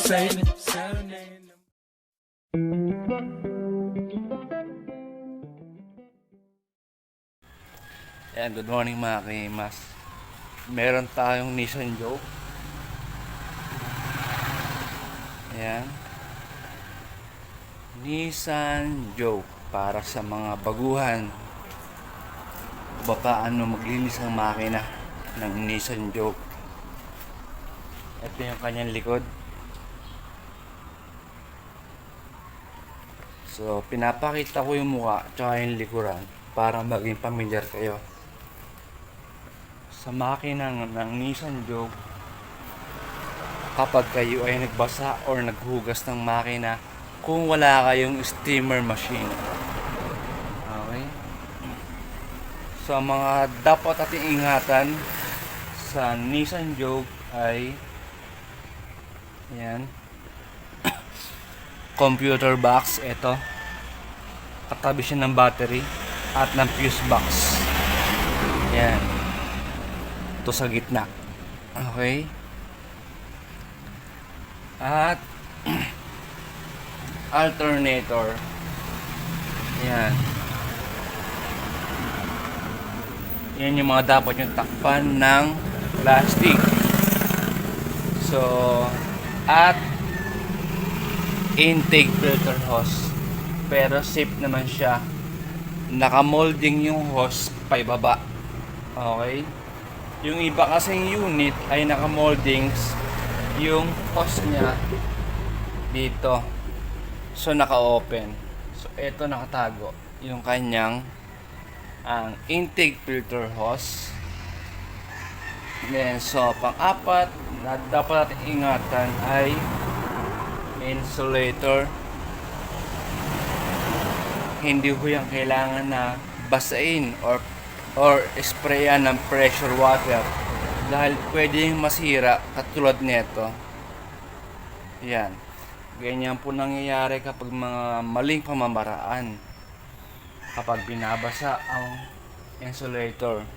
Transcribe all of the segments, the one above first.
serenade. Ayan, good morning mga kimas. Meron tayong Nissan Joke. Ayan. Nissan Joke para sa mga baguhan. O paano maglinis ang makina ng Nissan Joke. Ito yung kanyang likod. So, pinapakita ko yung mukha at yung likuran para maging pamilyar kayo. Sa makina ng Nissan Joke, kapag kayo ay nagbasa or naghugas ng makina, kung wala kayong steamer machine. Okay? So, ang mga dapat ating ingatan sa Nissan Joke ay yan, computer box, ito. Katabi siya ng battery at ng fuse box. Yan. Ito sa gitna. Okay? At alternator. Yan. Yan yung mga dapat yung takpan ng plastic. So, at intake filter hose. Pero safe naman siya. Naka-molding yung hose paibaba. Okay? Yung iba kasing unit ay naka-moldings yung hose niya dito. So naka-open. So ito nakatago yung kanyang ang intake filter hose. Then so pang-apat na dapat natin ingatan ay insulator. Hindi ko yung kailangan na basain or sprayan ng pressure water dahil pwedeng masira katulad nito. Yan. Ganyan po nangyayari kapag mga maling pamamaraan kapag binabasa ang insulator.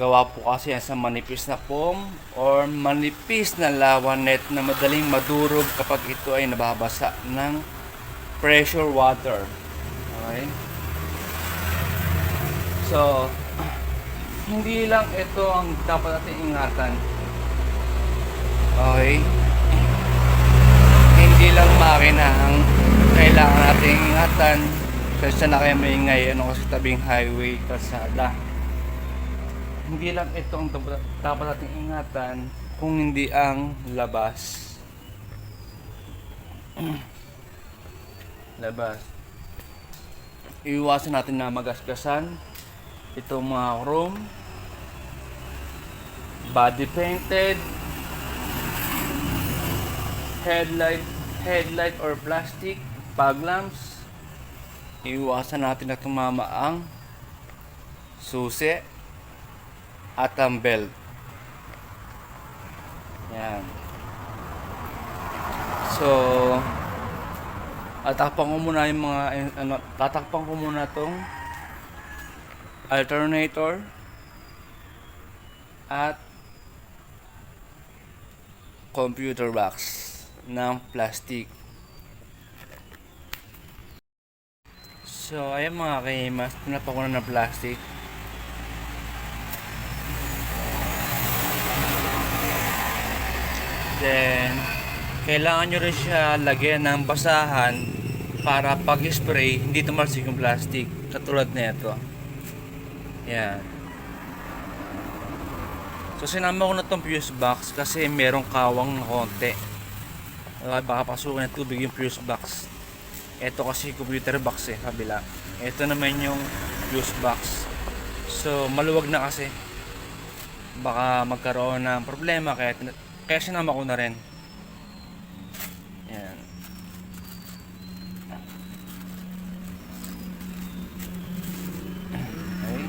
Gawa po kasi yan sa manipis na foam or manipis na lawanet na madaling madurog kapag ito ay nababasa ng pressure water. Okay? So, hindi lang ito ang dapat natin ingatan. Okay? Hindi lang makina ang kailangan natin ingatan. Kasi na kayo maingay, kasi tabing highway, kalsada. Hindi lang ito ang dapat natin ingatan, kung hindi ang labas. Labas. Iwasan natin na magasgasan itong mga chrome, body painted, headlight or plastic, fog lamps. Iwasan natin na tumama ang susi at ang belt. Yan. So, tatakpan ko muna yung mga tatakpan ko muna tong alternator at computer box ng plastic. So, ayan mga kaimas, tinapak ko na ng plastic. Then, kailangan nyo rin siya lagyan ng basahan para pag-spray, hindi tumalsik yung plastic. Katulad nito. Yan. So, sinama ko na itong fuse box kasi merong kawang na konti. Baka pasukin ng tubig yung fuse box. Ito kasi computer box kabila. Ito naman yung fuse box. So, maluwag na kasi. Baka magkaroon ng problema kaya sinama ko na rin. Yan. Okay.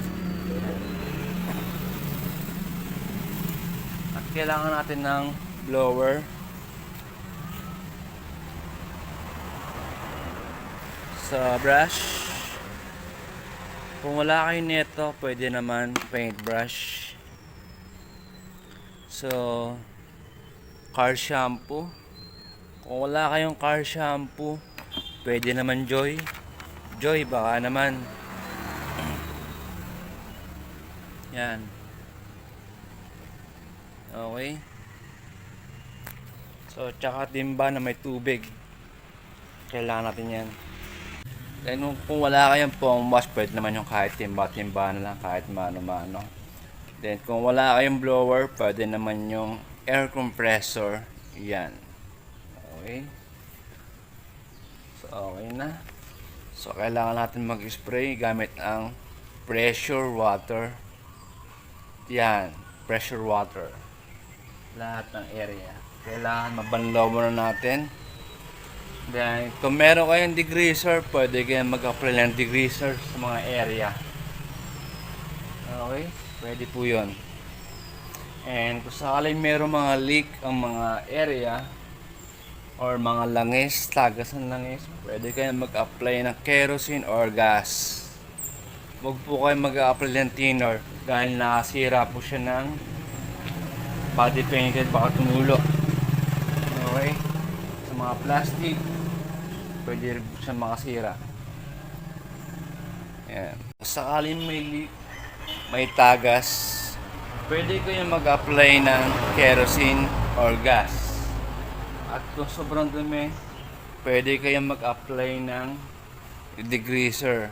At kailangan natin ng blower. Sa brush. Kung wala kayo nito, pwede naman paintbrush. So, car shampoo. Kung wala kayong car shampoo, pwede naman Joy. Joy, baka naman. Yan. Okay. So, tsaka timba na may tubig. Kailangan natin yan. Then, kung wala kayong foam wash, pwede naman yung kahit timba-timba na lang, kahit mano-mano. Then, kung wala kayong blower, pwede naman yung air compressor. Yan. Okay. So, okay na. So, kailangan natin mag-spray gamit ang pressure water. Yan. Pressure water. Lahat ng area. Kailangan mabanlaw muna natin. Then, kung meron kayong degreaser, pwede kayong mag-apply ng degreaser sa mga area. Okay? Pwede po yun. And kung sakaling meron mga leak ang mga area or mga langis, tagas ng langis, pwede kayong mag-apply ng kerosene or gas. Huwag po kayong mag-apply ng thinner dahil nakasira po siya ng body painted, baka tumulo. Okay? Sa mga plastic, pwede rin siya makasira. Yan. Sakaling may leak, may tagas, pwede kayong mag-apply ng kerosene or gas. At kung sobrang dumi, pwede kayong mag-apply ng degreaser.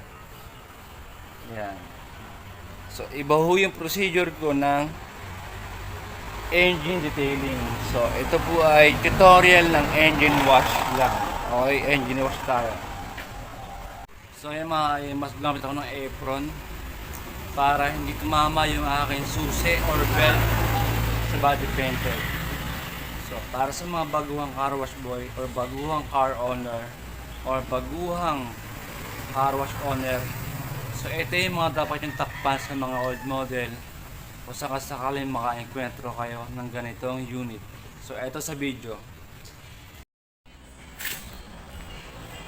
Yan. So, iba ho yung procedure ko ng engine detailing. So, ito po ay tutorial ng engine wash lang. Okay, engine wash tayo. So, yan mas gamit ako ng apron para hindi tumama yung aking susi or belt sa body painted. So, para sa mga baguhang car wash boy or baguhang car owner or baguhang car wash owner, so ito yung mga dapat yung takpan sa mga old model kung sakaling maka-enkwentro kayo ng ganitong unit. So, ito sa video.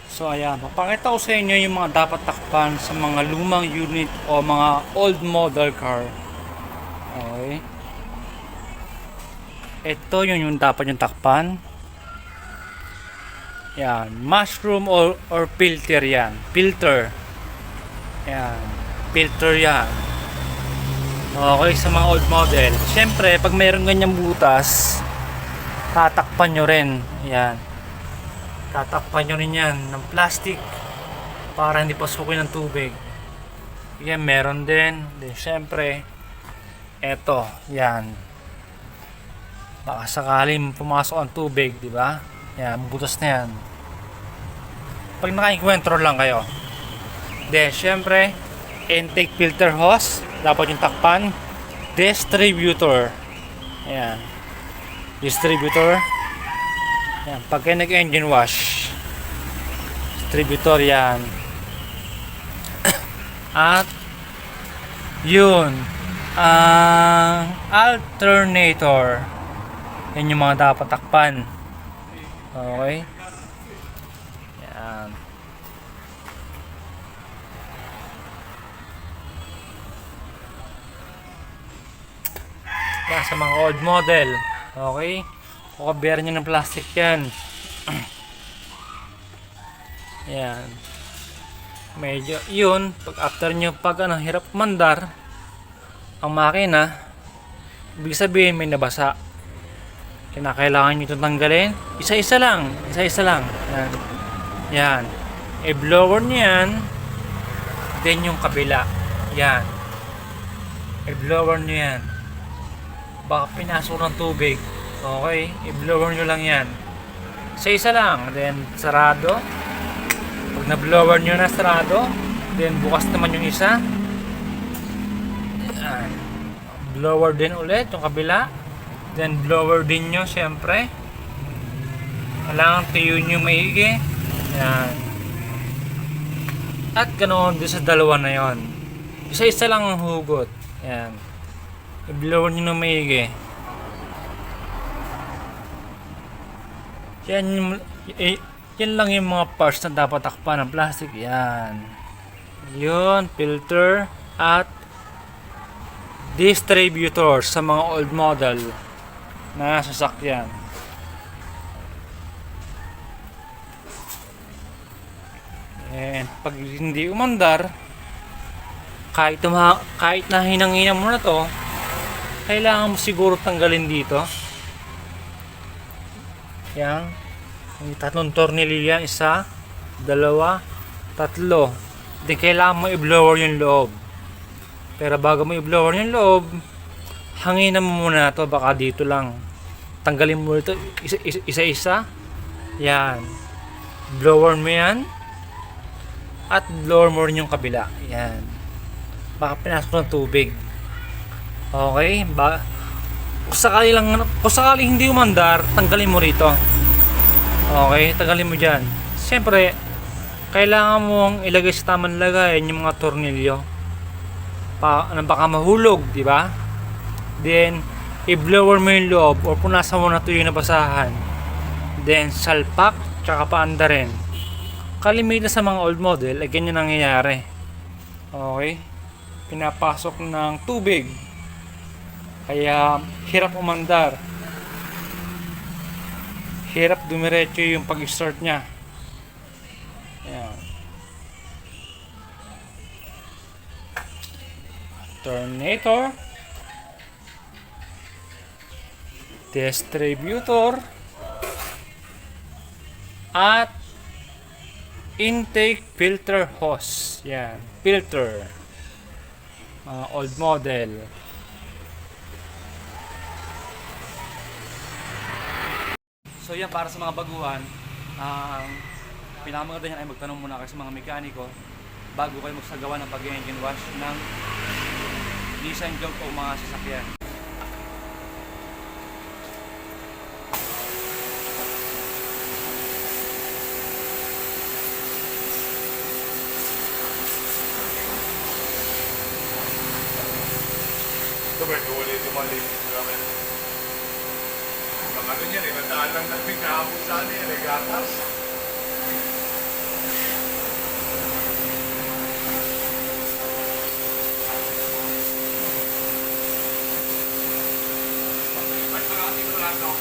So, ayan. Papakita ko sa inyo yung mga dapat takpan sa mga lumang unit o mga old model car. Okay. Ito yung dapat yung takpan. Yan. Mushroom or filter yan. Filter. Yan. Filter yan. Okay, sa mga old model. Siyempre, pag mayroon ganyang butas, tatakpan nyo rin. Yan. Tatakpan nyo rin yan ng plastic para hindi pasukin ng tubig. Yan, meron din. Then, siyempre, eto. Yan. Baka sakaling pumasok ang tubig, di ba? Yan, butas na yan. Pag naka-encuentro lang kayo. Then, siyempre, intake filter hose. Dapat yung takpan. Distributor. Ayan. Distributor. Ayan. Pag kayo nag-engine wash, distributor yan. At yun, ang alternator. Yan yung mga dapat takpan. Okay. Yan. Sa mga old model, okay, kukabiyaran nyo ng plastic yan. Yan, medyo yun, pag after nyo hirap mandar ang makina, ibig sabihin may nabasa, kinakailangan nyo itong tanggalin, isa-isa lang. Yan, yan, i-blower nyo yan, then yung kabila, yan, i-blower nyo yan. Baka pinasok ng tubig. Okay, i-blower nyo lang yan. Isa-isa lang. Then, sarado. Pag na-blower nyo na sarado, then bukas naman yung isa. Yan. Blower din ulit yung kabila. Then, blower din nyo, syempre. Kailangan tuyo nyo maigi. Yan. At ganoon din sa dalawa na yon. Isa-isa lang ang hugot. Yan. I-blower nyo na maigi. Yan lang yung mga parts na dapat takpan ng plastic. Yan. Yun, filter at distributor sa mga old model na sasakyan. And pag hindi umandar, kahit na hinangina mo na to, kailangan mo siguro tanggalin dito. Yan. Yung tatlong tornilyo yan. Isa, dalawa, tatlo. Then kailangan mo i-blower yung loob. Pero bago mo i-blower yung loob, hanginan mo muna to, baka dito lang. Tanggalin mo ito isa-isa. Yan. Blower mo yan. At blower mo rin yung kabila. Yan. Baka pinasok ng tubig. Okay? Kung sakali hindi umandar, tanggalin mo rito. Okay? Tanggalin mo dyan. Siyempre, kailangan mong ilagay sa tamang lagayan yung mga tornilyo. Baka mahulog, di ba? Then, i-blower mo yung loob or punasan mo na ito yung nabasahan. Then, salpak, tsaka paanda rin. Kalimitan sa mga old model, ay ganyan nangyayari. Okay? Pinapasok ng tubig. Kaya, hirap umandar. Hirap dumiretso yung pag-start niya. Ayan. Alternator. Distributor. At intake filter hose. Yan. Filter. Old model. So yan, para sa mga baguhan, pinakamaganda yan ay magtanong muna kayo sa mga mekaniko bago kayo magsagawa ng pag-engine wash ng Nissan Juke o mga sasakyan. Ito ba, wala ito malinis namin. Ano niyan eh, nadaan lang namin kahapon sa ano yan eh, gatas. Ba't marami ko lang no?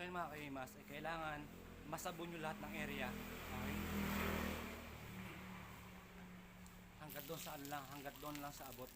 So yun mga kaimas, kailangan masabon nyo lahat ng area. Okay? Hanggat doon sa ano lang, hanggat doon lang sa abot.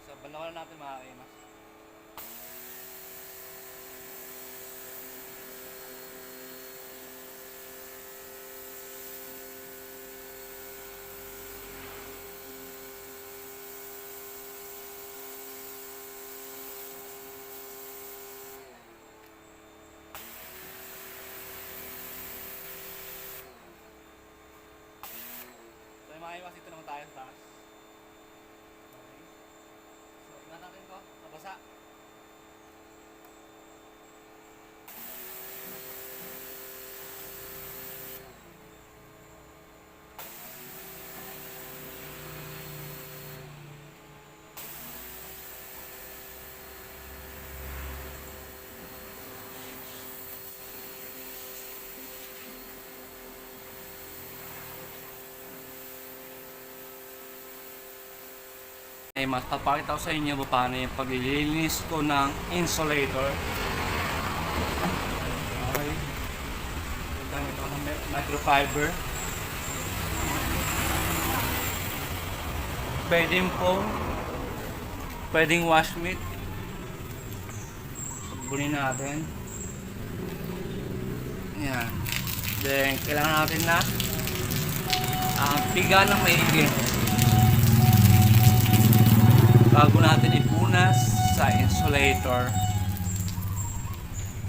So balawan natin mga kaimas. So yung mga kaimas, dito naman tayo sa taas. Okay. So ingatan natin ko, nabasa. Ay, papakita ko sa inyo kung paano yung paglilinis ko ng insulator. Okay. Gamit ako ng microfiber. Pwedeng foam. Pwedeng wash mitt. Sabunin natin. Yan. Then, kailangan natin na piga ng maigi bago natin ipunas sa insulator.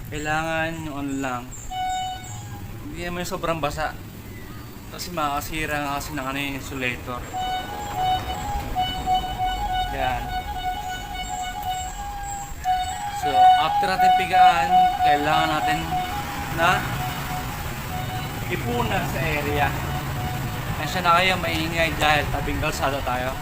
Kailangan yung ano lang, hindi naman yung sobrang basa kasi makakasira nga kasi ng ano yung insulator. Yan. So after natin pigaan, kailangan natin na ipunas sa area. Kaya na kayo maingay dahil tabing kalsada tayo.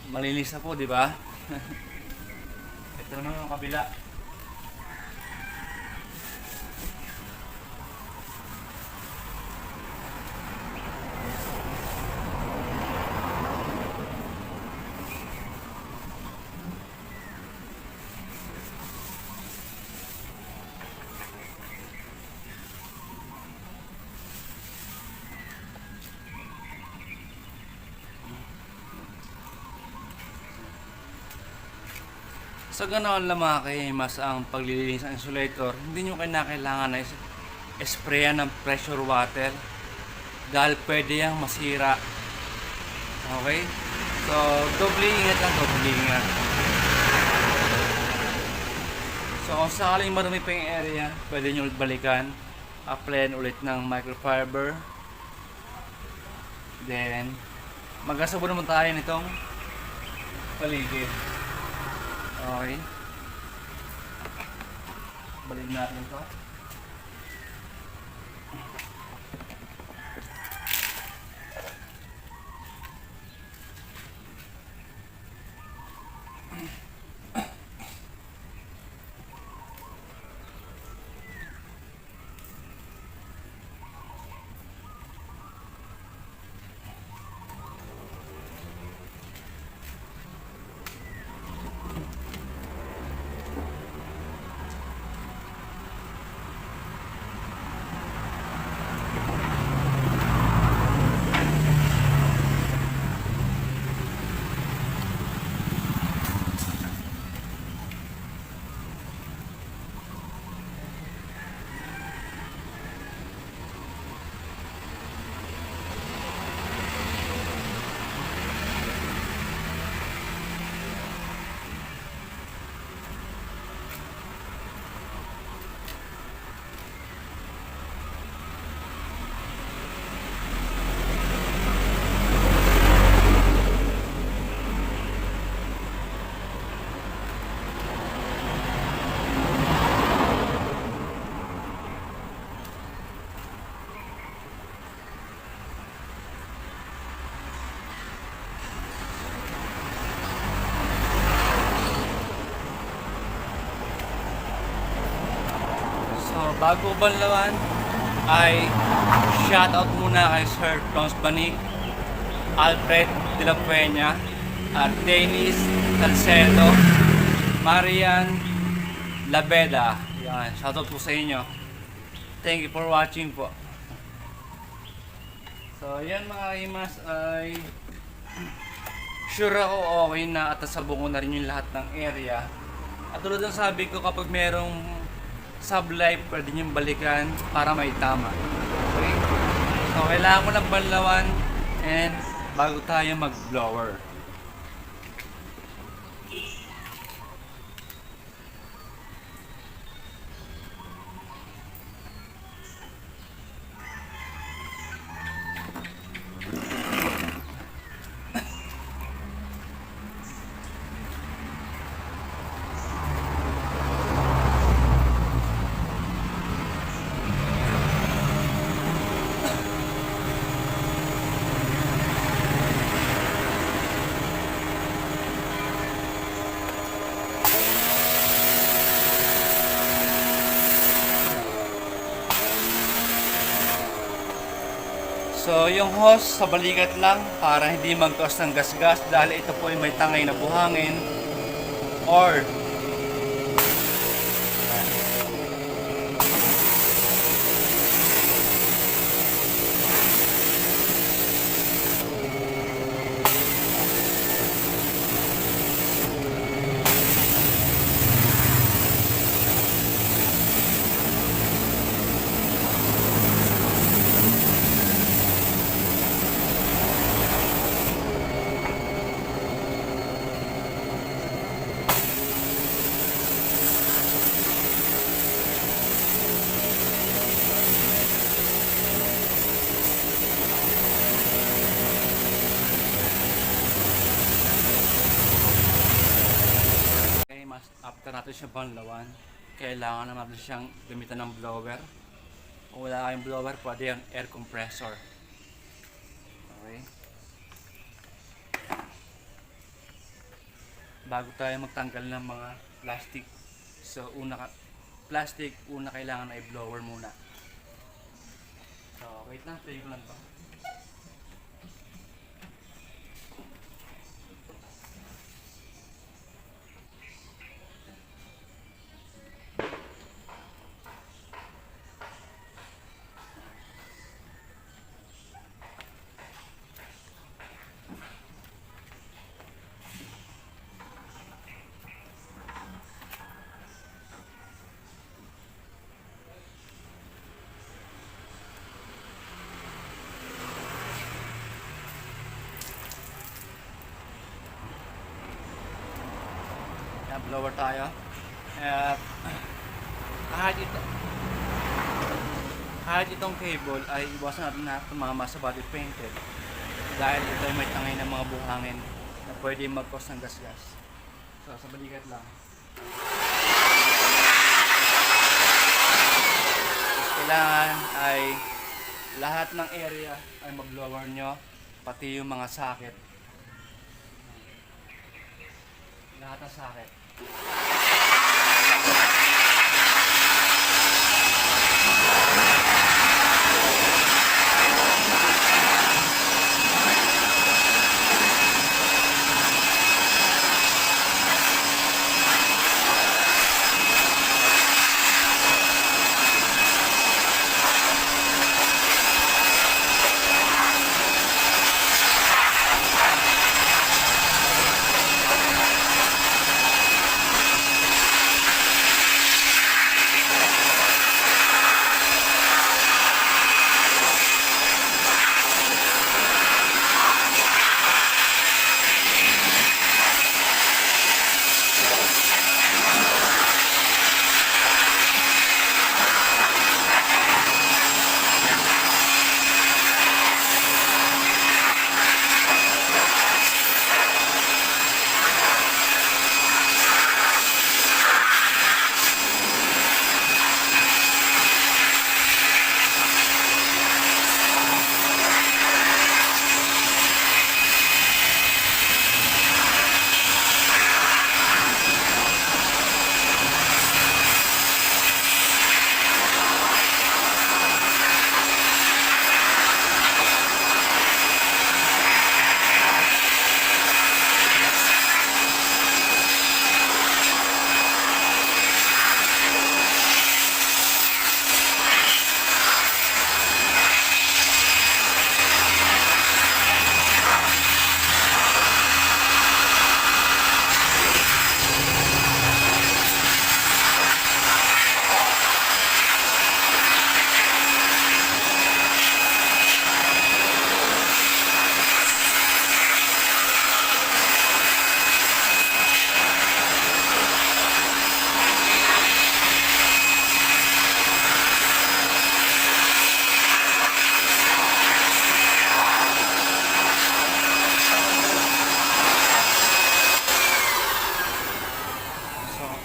malinis na po, di ba? Ito naman yung kabila. Sa ganoon lang mga kahimas ang paglilinis ng insulator, hindi nyo kailangan na sprayan ng pressure water dahil pwede yang masira. Okay? So, doble ingat lang, doble ingat. So, kung sakaling marami pa yung area, pwede nyo ulit balikan. Applyan ulit ng microfiber. Then, magkasabo naman tayo nitong paligid. Okay. Balik natin ito. Bago banlawan ay shoutout muna kay Sir Tons Banig, Alfred de la Peña, at Dennis Salcedo, Marian Labeda. Yan, shoutout po sa inyo. Thank you for watching po. So yan mga himas ay sure ako okay na at nasabong ko na rin yung lahat ng area. At tulad ng sabi ko, kapag merong sublife, pwede niyong balikan para may tama. Okay? So, kailangan ko ng banlawan and bago tayo mag-blower. So, yung hose sa balikat lang para hindi mag-cause ng gas-gas dahil ito po ay may tangay na buhangin or after natin siya banlawan, kailangan na natin siyang gamitan ng blower. Kung wala kayong blower, pwede yung air compressor. Okay. bago tayo magtanggal ng mga plastic. So una kailangan ay blower muna. So wait lang, play ko lang to. Yan, blower tayo. At kahit itong cable ay iwasan natin na tumama sa body painted dahil ito ay may tangay ng mga buhangin na pwede mag-cause ng gasgas. So sa balikat lang. Kailangan ay lahat ng area ay mag-blower nyo, pati yung mga socket. Lahat ng socket.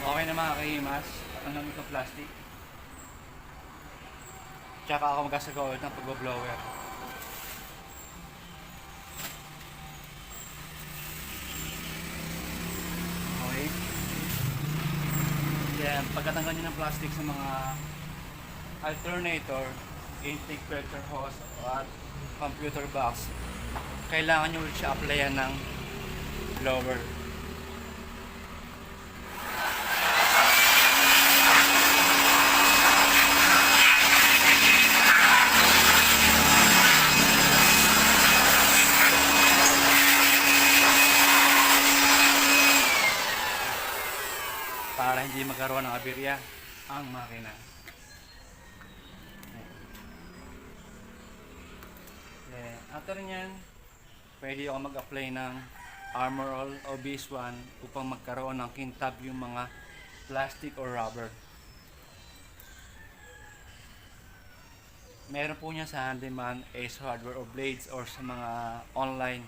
Okay na mga kahimas, ang lamig ng plastic. Tsaka ako magkasagawa ulit ng pagbo-blower. Okay. Then, pagkatanggal nyo ng plastic sa mga alternator, intake filter hose, at computer box, kailangan nyo ulit siya applyan ng blower. Para hindi magkaroon ng aberya ang makina. Okay. After nyan, pwede ako mag-apply ng Armor All o BS1 upang magkaroon ng kintab yung mga plastic or rubber. Meron po niya sa Handyman, Ace Hardware o Blades or sa mga online.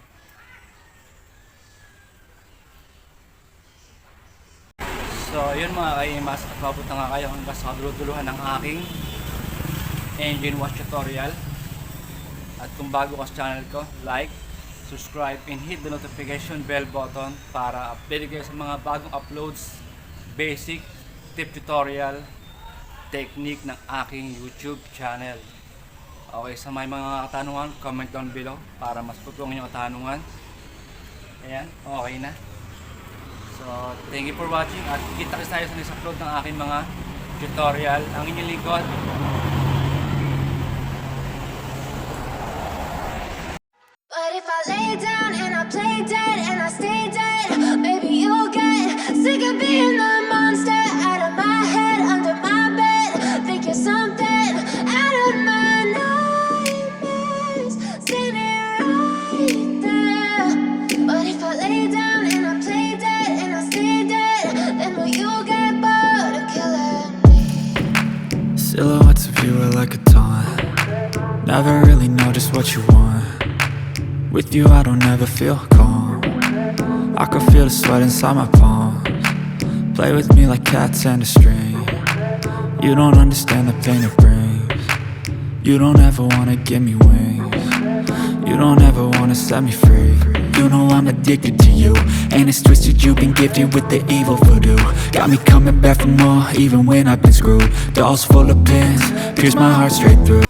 So yun mga kaimas, at mabot na nga kayo hanggang sa kaduluduluhan ng aking engine wash tutorial. At kung bago ka sa channel ko, like, subscribe and hit the notification bell button para update kayo sa mga bagong uploads, basic tip tutorial, technique ng aking YouTube channel. Okay, sa may mga katanungan, comment down below para mas tutulungan yung katanungan. Ayan, okay na. So, thank you for watching at kita tayo sa next upload ng aking mga tutorial. Ang inyong lingkod, But if I lay down and I play dead and I stay dead, maybe you'll get sick of being the monster out of my head, under my bed. Think you're something out of my nightmares, standing right there. But if I lay down and I play dead and I stay dead, then will you get bored of killing me? Silhouettes of you are like a taunt. Never really know just what you want. With you I don't ever feel calm. I can feel the sweat inside my palms. Play with me like cats and a string. You don't understand the pain it brings. You don't ever wanna give me wings. You don't ever wanna set me free. You know I'm addicted to you, and it's twisted, you've been gifted with the evil voodoo. Got me coming back for more, even when I've been screwed. Dolls full of pins, pierce my heart straight through.